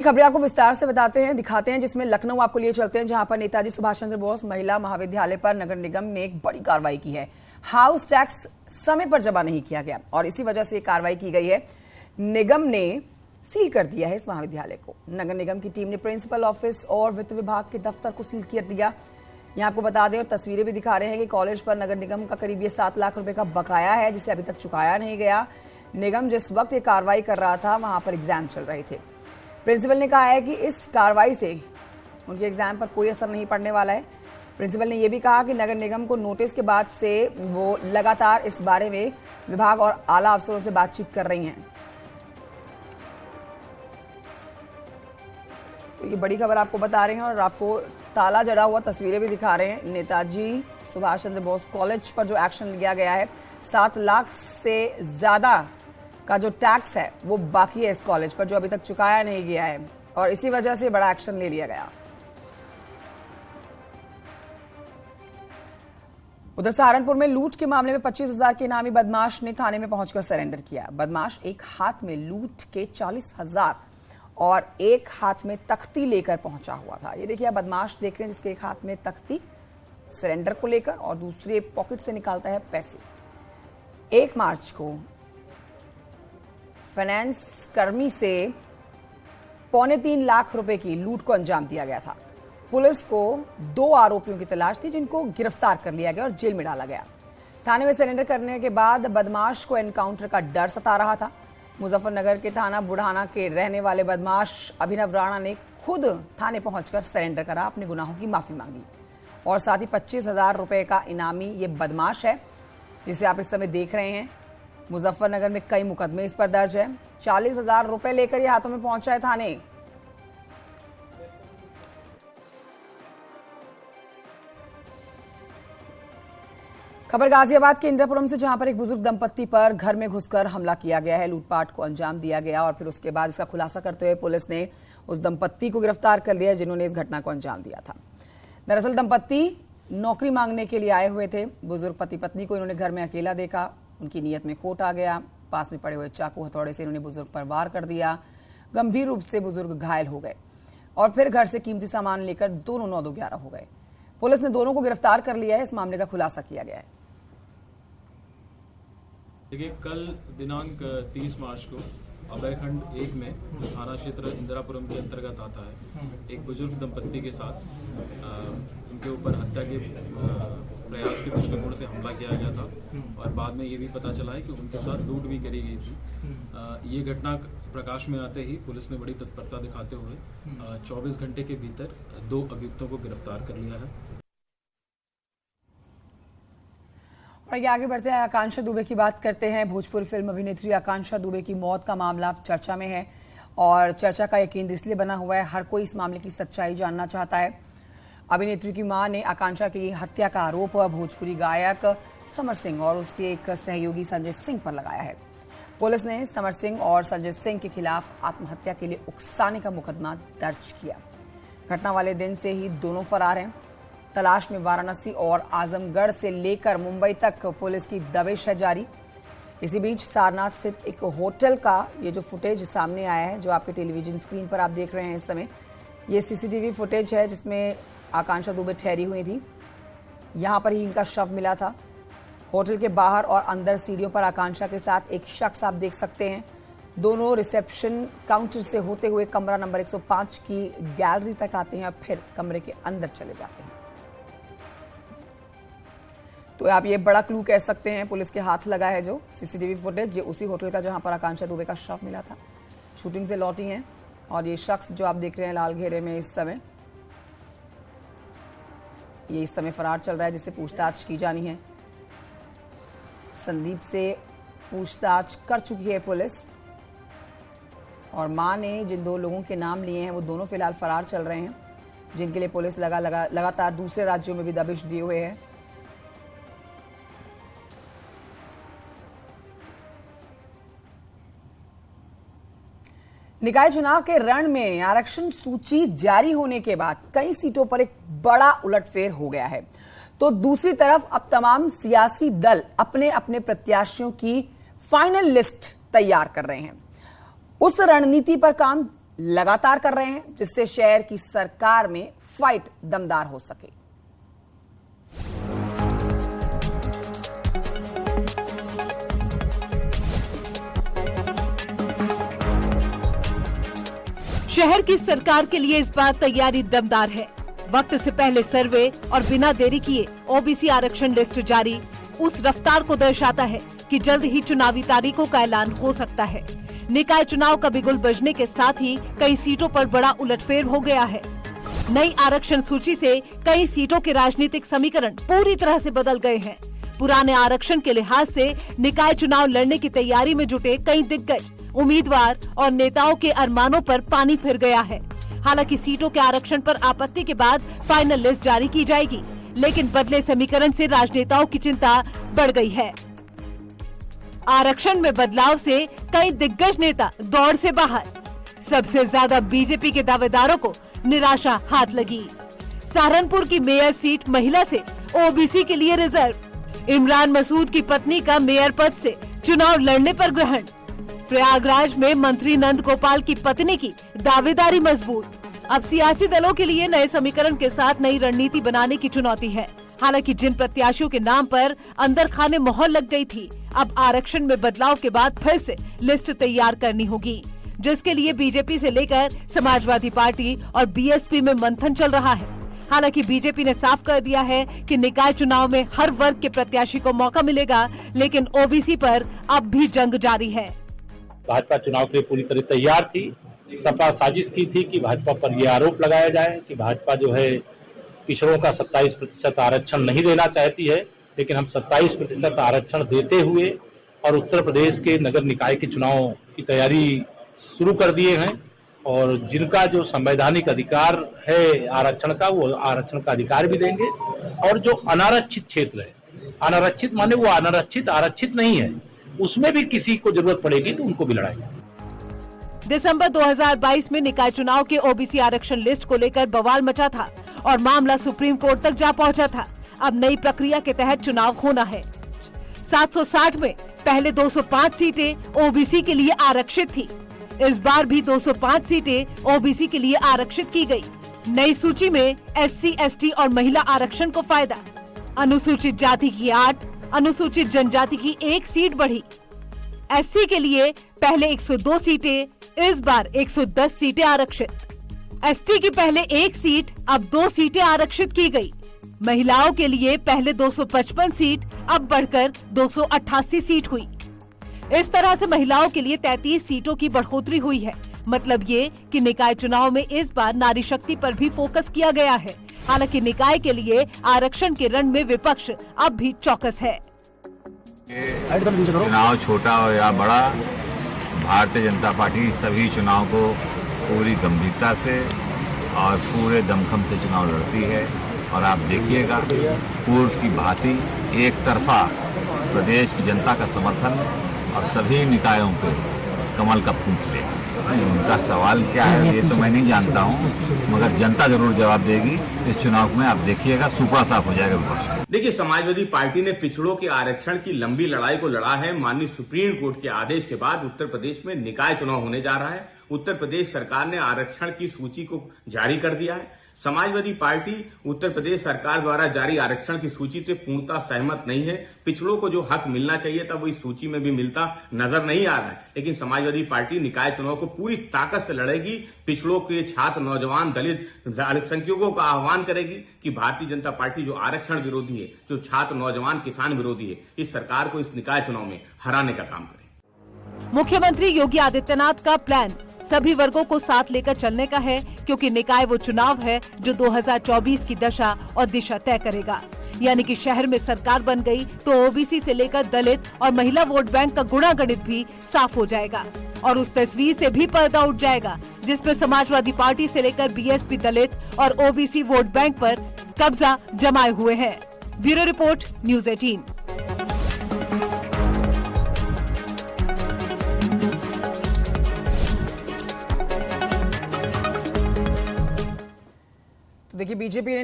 खबरें आपको विस्तार से बताते हैं, दिखाते हैं, जिसमें लखनऊ आपको लिए चलते हैं, जहां पर नेताजी सुभाष चंद्र बोस महिला महाविद्यालय पर नगर निगम ने एक बड़ी कार्रवाई की है। हाउस टैक्स समय पर जमा नहीं किया गया और इसी वजह से कार्रवाई की गई है। निगम ने सील कर दिया है इस महाविद्यालय को। नगर निगम की टीम ने प्रिंसिपल ऑफिस और वित्त विभाग के दफ्तर को सील कर दिया। यहाँ आपको बता दें और तस्वीरें भी दिखा रहे हैं कि कॉलेज पर नगर निगम का करीब 7 लाख रुपए का बकाया है, जिसे अभी तक चुकाया नहीं गया। निगम जिस वक्त ये कार्रवाई कर रहा था वहां पर एग्जाम चल रहे थे। प्रिंसिपल ने कहा है कि इस कार्रवाई से उनके एग्जाम पर कोई असर नहीं पड़ने वाला है। प्रिंसिपल ने यह भी कहा कि नगर निगम को नोटिस के बाद से वो लगातार इस बारे में विभाग और आला अफसरों से बातचीत कर रही हैं। तो ये बड़ी खबर आपको बता रहे हैं और आपको ताला जड़ा हुआ तस्वीरें भी दिखा रहे हैं। नेताजी सुभाष चंद्र बोस कॉलेज पर जो एक्शन लिया गया है, 7 लाख से ज्यादा का जो टैक्स है वो बाकी है इस कॉलेज पर, जो अभी तक चुकाया नहीं गया है और इसी वजह से बड़ा एक्शन ले लिया गया। उधर सहारनपुर में लूट के मामले में 25,000 के इनामी बदमाश ने थाने में पहुंचकर सरेंडर किया। बदमाश एक हाथ में लूट के 40,000 और एक हाथ में तख्ती लेकर पहुंचा हुआ था। ये देखिए, बदमाश देख रहे हैं जिसके एक हाथ में तख्ती सरेंडर को लेकर और दूसरे पॉकेट से निकालता है पैसे। 1 मार्च को फाइनेंस कर्मी से 2.25 लाख रुपए की लूट को अंजाम दिया गया था। पुलिस को 2 आरोपियों की तलाश थी, जिनको गिरफ्तार कर लिया गया और जेल में डाला गया। थाने में सरेंडर करने के बाद बदमाश को एनकाउंटर का डर सता रहा था। मुजफ्फरनगर के थाना बुढ़ाना के रहने वाले बदमाश अभिनव राणा ने खुद थाने पहुंचकर सरेंडर करा, अपने गुनाहों की माफी मांगी और साथ ही 25,000 रुपए का इनामी ये बदमाश है जिसे आप इस समय देख रहे हैं। मुजफ्फरनगर में कई मुकदमे इस पर दर्ज है। 40,000 रुपए लेकर ये हाथों में पहुंचा है थाने। खबर गाजियाबाद के इंद्रपुरम से, जहां पर एक बुजुर्ग दंपत्ति पर घर में घुसकर हमला किया गया है, लूटपाट को अंजाम दिया गया और फिर उसके बाद इसका खुलासा करते हुए पुलिस ने उस दंपत्ति को गिरफ्तार कर लिया जिन्होंने इस घटना को अंजाम दिया था। दरअसल दंपत्ति नौकरी मांगने के लिए आए हुए थे। बुजुर्ग पति पत्नी को इन्होंने घर में अकेला देखा, उनकी नीयत में खोट आ गया। पास में पड़े हुए चाकू हथौड़े से इन्होंने बुजुर्ग पर वार कर दिया। गंभीर रूप से बुजुर्ग घायल हो गए और फिर घर से कीमती सामान लेकर दोनों 9-2-11 हो गए। पुलिस ने दोनों को गिरफ्तार कर लिया है। इस मामले का खुलासा किया गया है। देखिए, कल दिनांक 30 मार्च को अभयखंड 1 में जो थाना क्षेत्र इंदिरापुरम के अंतर्गत आता है, एक बुजुर्ग दंपत्ति के साथ उनके ऊपर हत्या के प्रयास के दृष्टिकोण से हमला किया गया था और बाद में ये भी पता चला है कि उनके साथ लूट भी करी गई थी। ये घटना प्रकाश में आते ही पुलिस ने बड़ी तत्परता दिखाते हुए 24 घंटे के भीतर 2 अभियुक्तों को गिरफ्तार कर लिया है। और आगे बढ़ते हैं, आकांक्षा दुबे की बात करते हैं। भोजपुरी फिल्म अभिनेत्री आकांक्षा दुबे की मौत का मामला चर्चा में है और चर्चा का यह केंद्र इसलिए बना हुआ है, हर कोई इस मामले की सच्चाई जानना चाहता है। अभिनेत्री की मां ने आकांक्षा की हत्या का आरोप भोजपुरी गायक समर सिंह और उसके एक सहयोगी संजय सिंह पर लगाया है। पुलिस ने समर सिंह और संजय सिंह के खिलाफ आत्महत्या के लिए उकसाने का मुकदमा दर्ज किया। घटना वाले दिन से ही दोनों फरार हैं। तलाश में वाराणसी और आजमगढ़ से लेकर मुंबई तक पुलिस की दबिश है जारी। इसी बीच सारनाथ स्थित एक होटल का ये जो फुटेज सामने आया है, जो आपके टेलीविजन स्क्रीन पर आप देख रहे हैं इस समय, ये सीसीटीवी फुटेज है जिसमें आकांक्षा दुबे ठहरी हुई थी। यहां पर ही इनका शव मिला था। होटल के बाहर और अंदर सीढ़ियों पर आकांक्षा के साथ एक शख्स आप देख सकते हैं। दोनों रिसेप्शन काउंटर से होते हुए कमरा नंबर 105 की गैलरी तक आते हैं और फिर कमरे के अंदर चले जाते हैं। तो आप ये बड़ा क्लू कह सकते हैं पुलिस के हाथ लगा है जो सीसीटीवी फुटेज, ये उसी होटल का जहां पर आकांक्षा दुबे का शव मिला था। शूटिंग से लौटी हैं और ये शख्स जो आप देख रहे हैं लाल घेरे में इस समय, ये इस समय फरार चल रहा है, जिससे पूछताछ की जानी है। संदीप से पूछताछ कर चुकी है पुलिस और मां ने जिन 2 लोगों के नाम लिए हैं वो दोनों फिलहाल फरार चल रहे हैं, जिनके लिए पुलिस लगातार दूसरे राज्यों में भी दबिश दिए हुए है। निकाय चुनाव के रण में आरक्षण सूची जारी होने के बाद कई सीटों पर एक बड़ा उलटफेर हो गया है, तो दूसरी तरफ अब तमाम सियासी दल अपने अपने प्रत्याशियों की फाइनल लिस्ट तैयार कर रहे हैं। उस रणनीति पर काम लगातार कर रहे हैं, जिससे शहर की सरकार में फाइट दमदार हो सके। शहर की सरकार के लिए इस बार तैयारी दमदार है। वक्त से पहले सर्वे और बिना देरी किए ओबीसी आरक्षण लिस्ट जारी उस रफ्तार को दर्शाता है कि जल्द ही चुनावी तारीखों का ऐलान हो सकता है। निकाय चुनाव का बिगुल बजने के साथ ही कई सीटों पर बड़ा उलटफेर हो गया है। नई आरक्षण सूची से कई सीटों के राजनीतिक समीकरण पूरी तरह से बदल गए हैं। पुराने आरक्षण के लिहाज से निकाय चुनाव लड़ने की तैयारी में जुटे कई दिग्गज उम्मीदवार और नेताओं के अरमानों पर पानी फिर गया है। हालांकि सीटों के आरक्षण पर आपत्ति के बाद फाइनल लिस्ट जारी की जाएगी, लेकिन बदले समीकरण से राजनेताओं की चिंता बढ़ गई है। आरक्षण में बदलाव से कई दिग्गज नेता दौड़ से बाहर। सबसे ज्यादा बीजेपी के दावेदारों को निराशा हाथ लगी। सहारनपुर की मेयर सीट महिला से ओबीसी के लिए रिजर्व। इमरान मसूद की पत्नी का मेयर पद से चुनाव लड़ने पर ग्रहण। प्रयागराज में मंत्री नंद गोपाल की पत्नी की दावेदारी मजबूत। अब सियासी दलों के लिए नए समीकरण के साथ नई रणनीति बनाने की चुनौती है। हालांकि जिन प्रत्याशियों के नाम पर अंदर खाने मोहर लग गई थी, अब आरक्षण में बदलाव के बाद फिर से लिस्ट तैयार करनी होगी, जिसके लिए बीजेपी से लेकर समाजवादी पार्टी और बीएसपी में मंथन चल रहा है। हालांकि बीजेपी ने साफ कर दिया है कि निकाय चुनाव में हर वर्ग के प्रत्याशी को मौका मिलेगा, लेकिन ओबीसी पर अब भी जंग जारी है। भाजपा चुनाव के लिए पूरी तरह तैयार थी। सपा साजिश की थी कि भाजपा पर यह आरोप लगाया जाए कि भाजपा जो है पिछड़ों का 27% आरक्षण नहीं देना चाहती है, लेकिन हम 27% आरक्षण देते हुए और उत्तर प्रदेश के नगर निकाय के चुनाव की तैयारी शुरू कर दिए हैं। और जिनका जो संवैधानिक अधिकार है आरक्षण का, वो आरक्षण का अधिकार भी देंगे। और जो अनारक्षित क्षेत्र है, अनारक्षित माने वो अनारक्षित आरक्षित नहीं है, उसमें भी किसी को जरूरत पड़ेगी तो उनको भी लड़ाएंगे। दिसंबर 2022 में निकाय चुनाव के ओबीसी आरक्षण लिस्ट को लेकर बवाल मचा था और मामला सुप्रीम कोर्ट तक जा पहुंचा था। अब नई प्रक्रिया के तहत चुनाव होना है। 760 में पहले 205 सीटें ओबीसी के लिए आरक्षित थी। इस बार भी 205 सीटें ओबीसी के लिए आरक्षित की गई। नई सूची में एससी, एसटी और महिला आरक्षण को फायदा। अनुसूचित जाति की 8, अनुसूचित जनजाति की 1 सीट बढ़ी। एससी के लिए पहले 102 सीटें, इस बार 110 सीटें आरक्षित। एसटी की पहले 1 सीट, अब 2 सीटें आरक्षित की गई। महिलाओं के लिए पहले 255 सीट, अब बढ़कर 288 सीट हुई। इस तरह से महिलाओं के लिए 33 सीटों की बढ़ोतरी हुई है। मतलब ये कि निकाय चुनाव में इस बार नारी शक्ति पर भी फोकस किया गया है। हालांकि निकाय के लिए आरक्षण के रण में विपक्ष अब भी चौकस है। चुनाव छोटा हो या बड़ा, भारतीय जनता पार्टी सभी चुनाव को पूरी गंभीरता से और पूरे दमखम से चुनाव लड़ती है। और आप देखिएगा, पूर्व की भांति एक तरफा प्रदेश की जनता का समर्थन और सभी निकायों पे कमल का फूल खिलेगा। उनका सवाल क्या है ये तो मैं नहीं जानता हूँ, मगर जनता जरूर जवाब देगी। इस चुनाव में आप देखिएगा, सुपड़ा साफ हो जाएगा विपक्ष। देखिए, समाजवादी पार्टी ने पिछड़ों के आरक्षण की लंबी लड़ाई को लड़ा है। माननीय सुप्रीम कोर्ट के आदेश के बाद उत्तर प्रदेश में निकाय चुनाव होने जा रहा है। उत्तर प्रदेश सरकार ने आरक्षण की सूची को जारी कर दिया है। समाजवादी पार्टी उत्तर प्रदेश सरकार द्वारा जारी आरक्षण की सूची से पूर्णतः सहमत नहीं है। पिछड़ों को जो हक मिलना चाहिए था वो इस सूची में भी मिलता नजर नहीं आ रहा है। लेकिन समाजवादी पार्टी निकाय चुनाव को पूरी ताकत से लड़ेगी। पिछड़ों के छात्र, नौजवान, दलित, अल्पसंख्यकों का आह्वान करेगी कि भारतीय जनता पार्टी जो आरक्षण विरोधी है, जो छात्र, नौजवान, किसान विरोधी है, इस सरकार को इस निकाय चुनाव में हराने का काम करे। मुख्यमंत्री योगी आदित्यनाथ का प्लान सभी वर्गों को साथ लेकर चलने का है, क्योंकि निकाय वो चुनाव है जो 2024 की दशा और दिशा तय करेगा। यानी कि शहर में सरकार बन गई तो ओबीसी से लेकर दलित और महिला वोट बैंक का गुणागणित भी साफ हो जाएगा और उस तस्वीर से भी पर्दा उठ जाएगा जिसमें समाजवादी पार्टी से लेकर बीएसपी दलित और ओबीसी वोट बैंक पर कब्जा जमाए हुए हैं। Bureau report, news 18। तो देखिए, बीजेपी ने